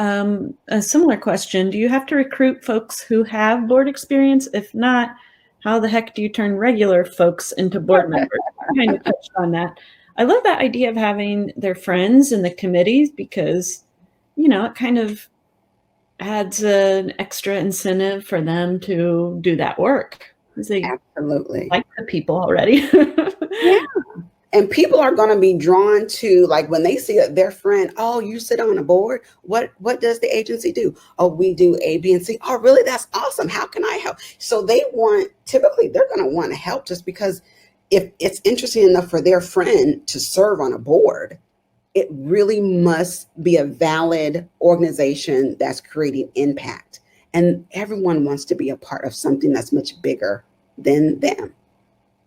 a similar question, do you have to recruit folks who have board experience? If not, how the heck do you turn regular folks into board members? I kind of touched on that. I love that idea of having their friends in the committees, because, it kind of adds an extra incentive for them to do that work. They absolutely like the people already. Yeah. And people are going to be drawn to, like, when they see their friend, oh, you sit on a board. What does the agency do? Oh, we do A, B, and C. Oh, really? That's awesome. How can I help? So typically they're going to want to help, just because if it's interesting enough for their friend to serve on a board, it really must be a valid organization that's creating impact. And everyone wants to be a part of something that's much bigger than them.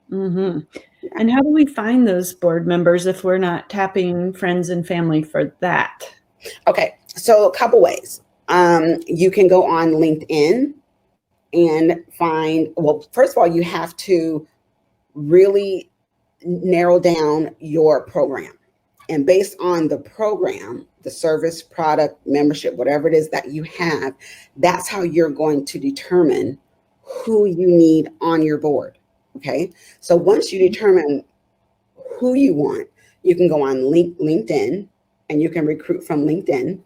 Hmm. And how do we find those board members if we're not tapping friends and family for that? Okay, so a couple ways. You can go on LinkedIn and find, well, first of all, you have to really narrow down your program. And based on the program, the service, product, membership, whatever it is that you have, that's how you're going to determine who you need on your board. Okay. So once you determine who you want, you can go on LinkedIn and you can recruit from LinkedIn.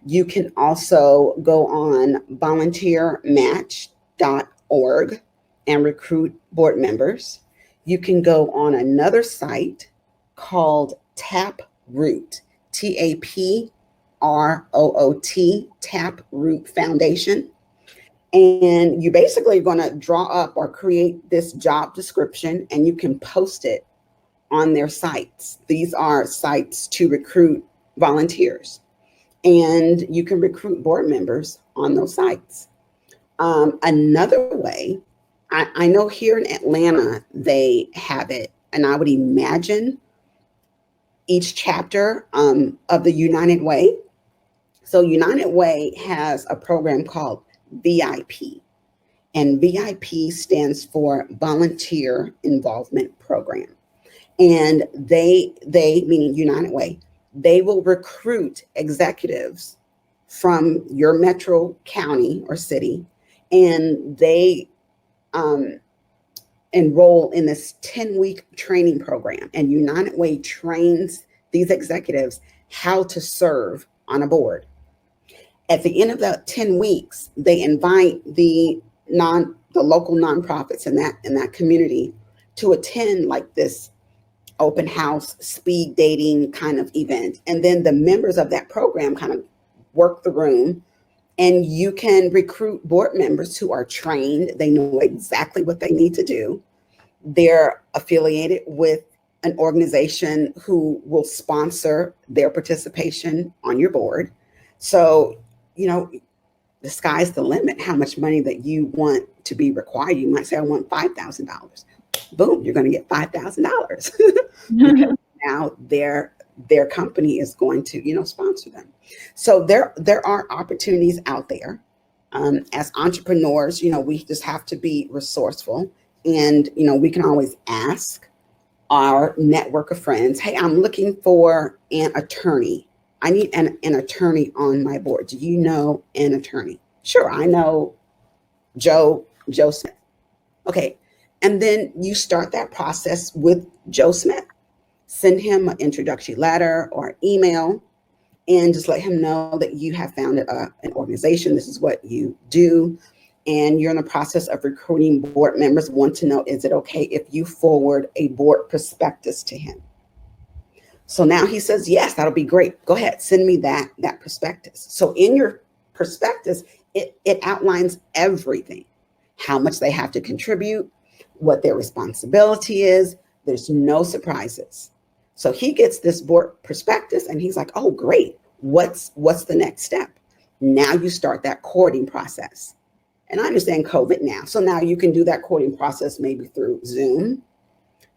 You can also go on volunteermatch.org and recruit board members. You can go on another site called Taproot, Taproot, Taproot Foundation. And you basically are going to draw up or create this job description and you can post it on their sites. These are sites to recruit volunteers, and you can recruit board members on those sites. Another way, I know here in Atlanta, they have it, and I would imagine each chapter of the United Way. So United Way has a program called VIP, and VIP stands for Volunteer Involvement Program. And they meaning United Way, they will recruit executives from your metro county or city, and they um, enroll in this 10-week training program. And United Way trains these executives how to serve on a board. At the end of the 10 weeks, they invite the local nonprofits in that community to attend like this open house, speed dating kind of event. And then the members of that program kind of work the room, and you can recruit board members who are trained. They know exactly what they need to do. They're affiliated with an organization who will sponsor their participation on your board. So, the sky's the limit, how much money that you want to be required. You might say, I want $5,000. Boom, you're going to get $5,000 because now their company is going to sponsor them. So there are opportunities out there. As entrepreneurs, we just have to be resourceful, and we can always ask our network of friends, hey, I'm looking for an attorney. I need an attorney on my board. Do you know an attorney? Sure, I know Joe Smith. Okay. And then you start that process with Joe Smith. Send him an introductory letter or email and just let him know that you have founded an organization. This is what you do. And you're in the process of recruiting board members. Want to know, is it okay if you forward a board prospectus to him? So now he says, yes, that'll be great. Go ahead, send me that prospectus. So in your prospectus, it outlines everything, how much they have to contribute, what their responsibility is. There's no surprises. So he gets this board prospectus and he's like, oh, great. What's the next step? Now you start that courting process. And I understand COVID now. So now you can do that courting process maybe through Zoom,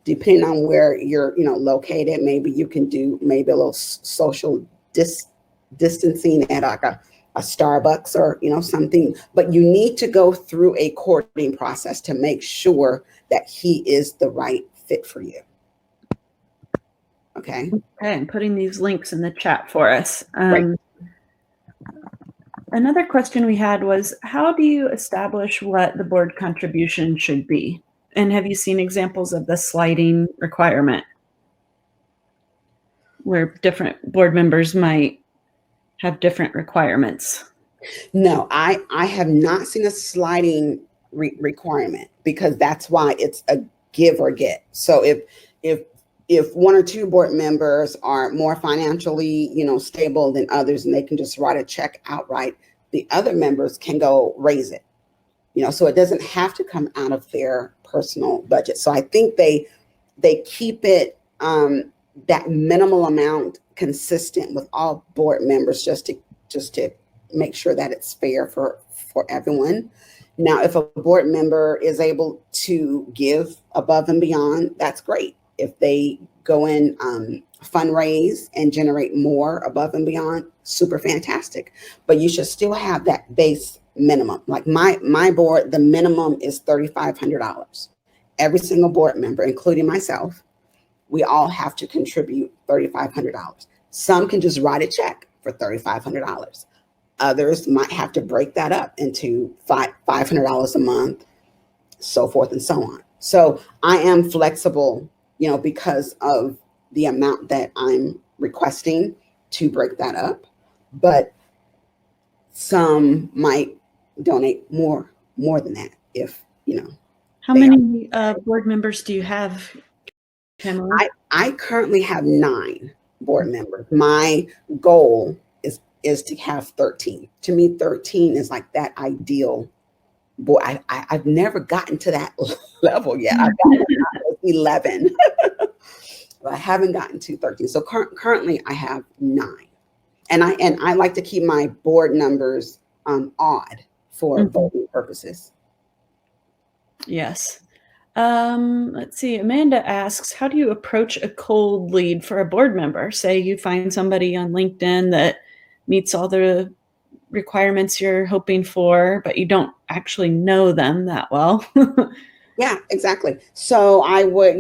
depending on where you're, located. Maybe you can do a little social distancing at like a Starbucks or, something, but you need to go through a courting process to make sure that he is the right fit for you. Okay. Okay, I'm putting these links in the chat for us. Right. Another question we had was, how do you establish what the board contribution should be? And have you seen examples of the sliding requirement where different board members might have different requirements? No, I have not seen a sliding requirement, because that's why it's a give or get. So if one or two board members are more financially, stable than others, and they can just write a check outright, the other members can go raise it. So it doesn't have to come out of their personal budget. So I think they keep it that minimal amount consistent with all board members, just to make sure that it's fair for everyone. Now, if a board member is able to give above and beyond, that's great. If they go in, fundraise and generate more above and beyond, super fantastic. But you should still have that base minimum. Like my board, the minimum is $3,500. Every single board member, including myself, we all have to contribute $3,500. Some can just write a check for $3,500. Others might have to break that up into $500 a month, so forth and so on. So I am flexible, because of the amount that I'm requesting to break that up. But some might donate more than that if, How they are. many board members do you have, Kamila? I currently have 9 board members. My goal is to have 13. To me, 13 is like that ideal. Boy, I've never gotten to that level yet. I've gotten to 11, but I haven't gotten to 13. So currently I have 9, and I like to keep my board numbers odd for voting purposes. Yes. Let's see. Amanda asks, how do you approach a cold lead for a board member? Say you find somebody on LinkedIn that meets all the requirements you're hoping for, but you don't actually know them that well. Yeah, exactly. So I would,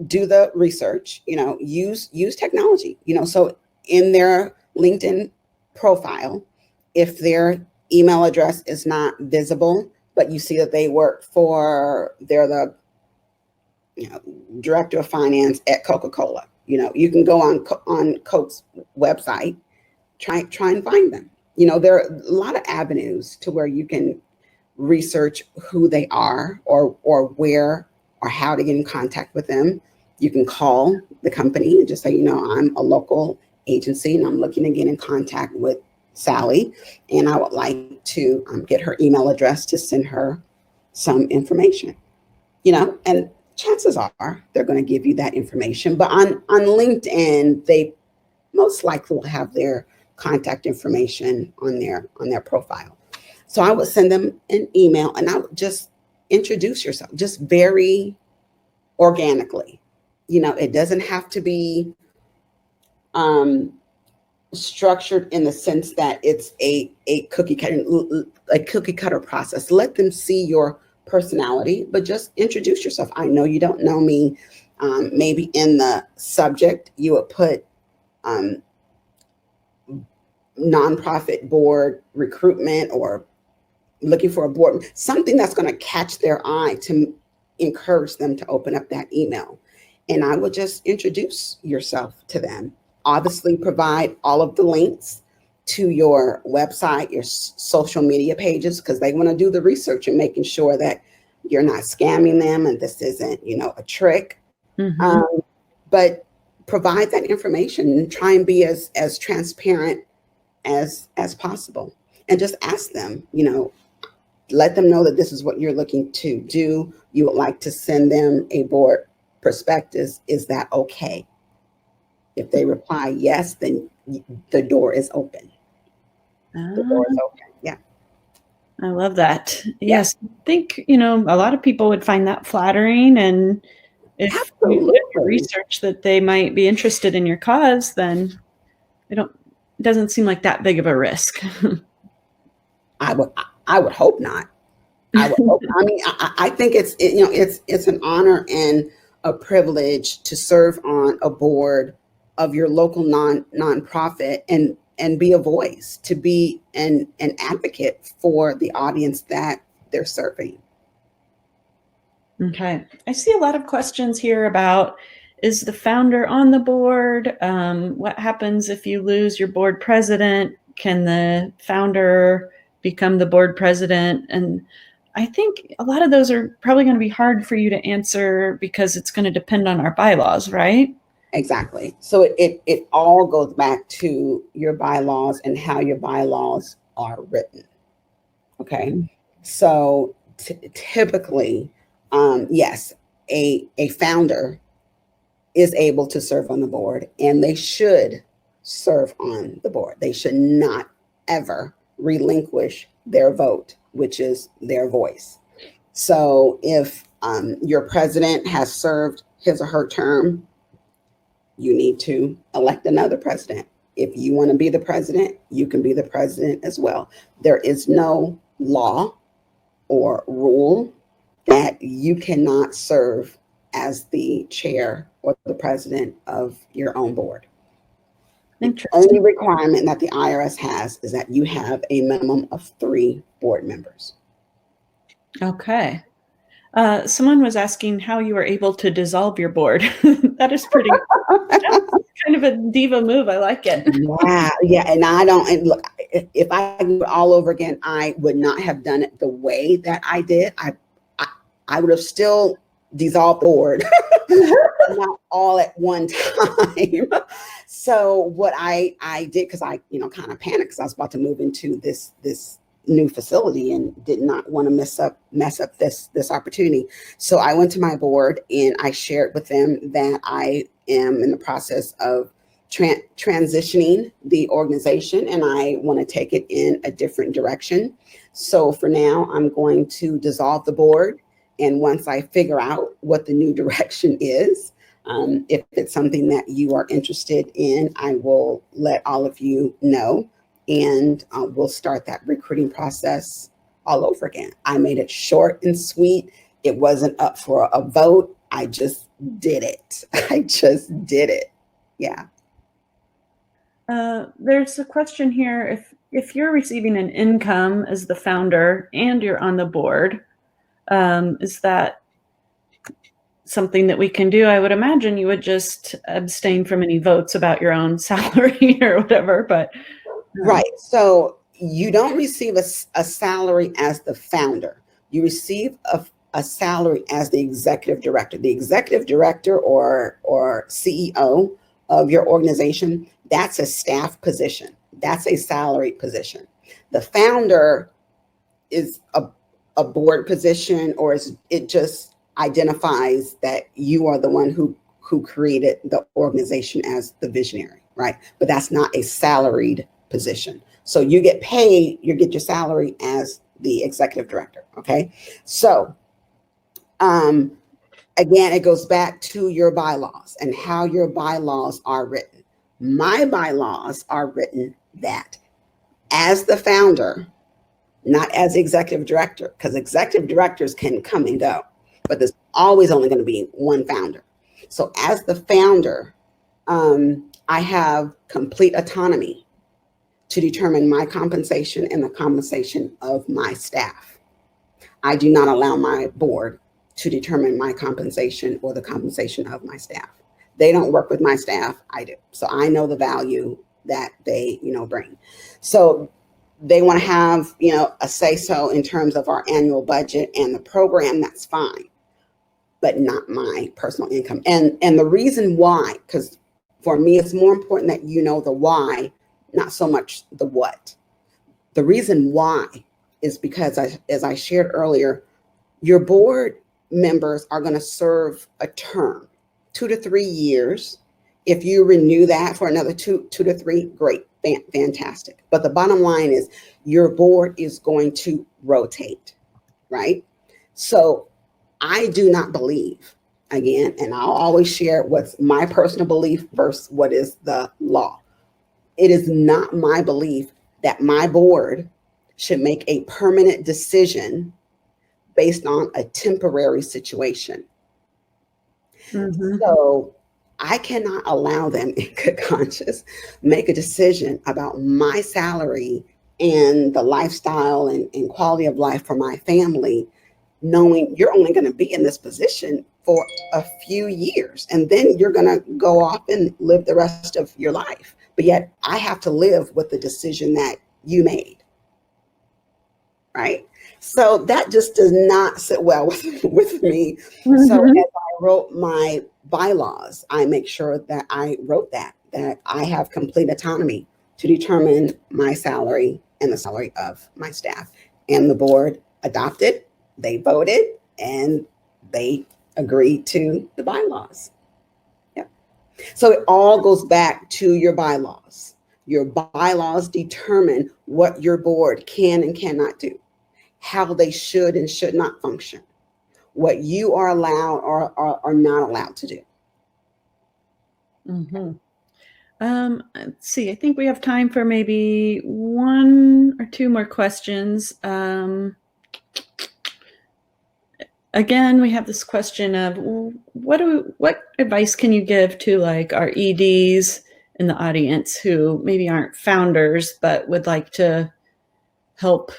do the research, use technology, so in their LinkedIn profile, if their email address is not visible, but you see that they work they're the, director of finance at Coca-Cola, you can go on Coke's website, try and find them. There are a lot of avenues to where you can research who they are or where or how to get in contact with them. You can call the company and just say, I'm a local agency and I'm looking to get in contact with Sally, and I would like to get her email address to send her some information, and chances are they're going to give you that information. But on LinkedIn, they most likely will have their contact information on their profile. So I would send them an email and I would just introduce yourself, just very organically. It doesn't have to be structured in the sense that it's a cookie cutter process. Let them see your personality, but just introduce yourself. I know you don't know me. Maybe in the subject you would put nonprofit board recruitment or looking for a board, something that's going to catch their eye to encourage them to open up that email. And I would just introduce yourself to them. Obviously, provide all of the links to your website, your social media pages, because they want to do the research and making sure that you're not scamming them and this isn't, a trick. But provide that information and try and be as transparent as possible, and just ask them, let them know that this is what you're looking to do. You would like to send them a board prospectus. Is that okay? If they reply yes, then the door is open. The door is open. Yeah. I love that. Yes. I think, a lot of people would find that flattering, and if you research that they might be interested in your cause, then it doesn't seem like that big of a risk. I would hope not. I would hope. I mean, I think it's an honor and a privilege to serve on a board of your local nonprofit and be a voice, to be an advocate for the audience that they're serving. Okay. I see a lot of questions here about, is the founder on the board? What happens if you lose your board president? Can the founder become the board president? And I think a lot of those are probably going to be hard for you to answer because it's going to depend on our bylaws, right? Exactly. So it all goes back to your bylaws and how your bylaws are written. Okay. So typically, yes, a founder is able to serve on the board, and they should serve on the board. They should not ever relinquish their vote which is their voice. So if your president has served his or her term, you need to elect another president. If you want to be the president, you can be the president as well. There is no law or rule that you cannot serve as the chair or the president of your own board. The only requirement that the IRS has is that you have a minimum of 3 board members. Okay. Someone was asking how you were able to dissolve your board. That is that's kind of a diva move. I like it. Yeah. And look, if I do it all over again, I would not have done it the way that I did. I would have still dissolved the board, not all at one time. So what I did, because I kind of panicked because I was about to move into this new facility and did not want to mess up this opportunity. So I went to my board and I shared with them that I am in the process of transitioning the organization and I want to take it in a different direction. So for now, I'm going to dissolve the board. And once I figure out what the new direction is, if it's something that you are interested in, I will let all of you know. And we'll start that recruiting process all over again. I made it short and sweet. It wasn't up for a vote. I just did it. Yeah. There's a question here. If you're receiving an income as the founder and you're on the board, is that something that we can do? I would imagine you would just abstain from any votes about your own salary or whatever, but. Right. So you don't receive a salary as the founder. You receive a salary as the executive director. The executive director or CEO of your organization, that's a staff position. That's a salaried position. The founder is a board position, or it just identifies that you are the one who created the organization as the visionary, right? But that's not a salaried position. So you get paid, you get your salary as the executive director. Okay. So again, it goes back to your bylaws and how your bylaws are written. My bylaws are written that as the founder, not as executive director, because executive directors can come and go, but there's always only going to be one founder. So as the founder, I have complete autonomy to determine my compensation and the compensation of my staff. I do not allow my board to determine my compensation or the compensation of my staff. They don't work with my staff, I do. So I know the value that they, bring. So they want to have, a say-so in terms of our annual budget and the program, that's fine, but not my personal income. And the reason why, because for me, it's more important that you know the why, not so much the what. The reason why is because, as I shared earlier, your board members are going to serve a term, 2 to 3 years. If you renew that for another two to three, great, fantastic. But the bottom line is your board is going to rotate, right? So I do not believe, again, and I'll always share what's my personal belief versus what is the law. It is not my belief that my board should make a permanent decision based on a temporary situation. Mm-hmm. So I cannot allow them in good conscience make a decision about my salary and the lifestyle and quality of life for my family, knowing you're only going to be in this position for a few years and then you're going to go off and live the rest of your life. But yet I have to live with the decision that you made, right? So that just does not sit well with me. Mm-hmm. So as I wrote my bylaws, I make sure that I wrote that I have complete autonomy to determine my salary and the salary of my staff. And the board adopted, they voted, and they agreed to the bylaws. So it all goes back to your bylaws. Your bylaws determine what your board can and cannot do. how they should and should not function, what you are allowed or are not allowed to do. Mm-hmm. Let's see. I think we have time for maybe one or two more questions. Again, we have this question of what advice can you give to like our EDs in the audience who maybe aren't founders but would like to help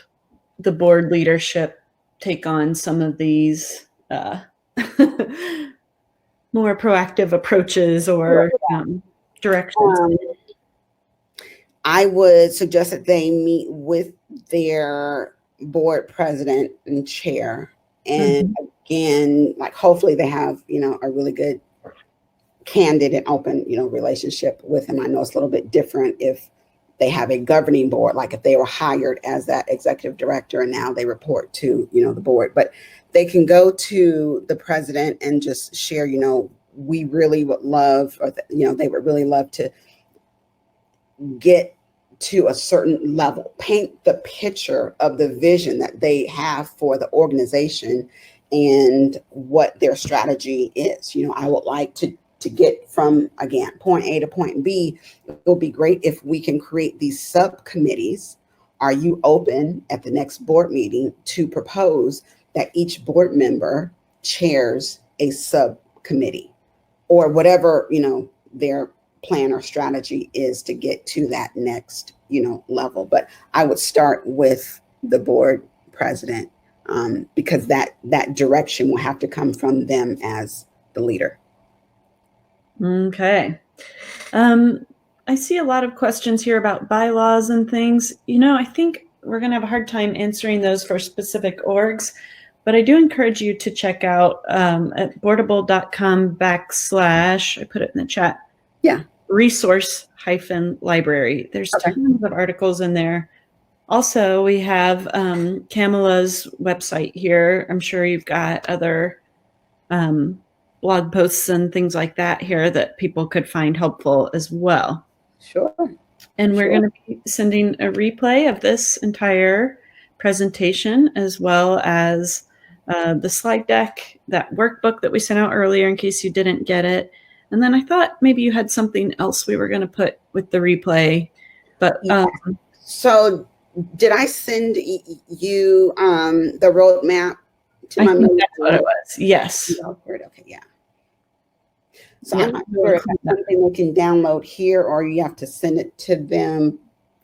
the board leadership take on some of these more proactive approaches or directions? I would suggest that they meet with their board president and chair. And again, like hopefully they have, a really good, candid and open, relationship with them. I know it's a little bit different if they have a governing board, like if they were hired as that executive director and now they report to, the board. But they can go to the president and just share, we really would love, or, they would really love to get to a certain level, paint the picture of the vision that they have for the organization and what their strategy is. I would like to get from, again, point A to point B. It will be great if we can create these subcommittees. Are you open at the next board meeting to propose that each board member chairs a subcommittee or whatever, their plan or strategy is to get to that next, level. But I would start with the board president because that direction will have to come from them as the leader. Okay. I see a lot of questions here about bylaws and things. I think we're going to have a hard time answering those for specific orgs, but I do encourage you to check out at boardable.com / I put it in the chat. Yeah. resource-library. There's tons of articles in there. Also, we have Kamila's website here. I'm sure you've got other blog posts and things like that here that people could find helpful as well. Sure. And we're going to be sending a replay of this entire presentation as well as the slide deck, that workbook that we sent out earlier in case you didn't get it. And then I thought maybe you had something else we were going to put with the replay. But so did I send you the roadmap to I my think that's what it was. Yes. Okay, yeah. So I'm not sure if that's something we can download here or you have to send it to them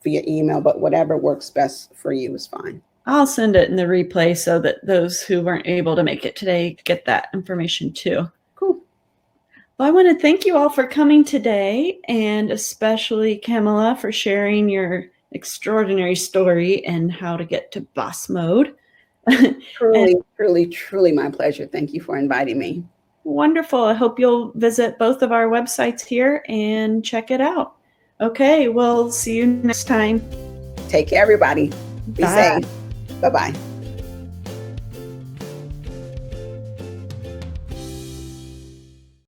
via email, but whatever works best for you is fine. I'll send it in the replay so that those who weren't able to make it today get that information too. Cool. Well, I want to thank you all for coming today, and especially Kamila for sharing your extraordinary story and how to get to boss mode. Truly my pleasure. Thank you for inviting me. Wonderful. I hope you'll visit both of our websites here and check it out. Okay, we'll see you next time. Take care, everybody. Be safe. Bye-bye.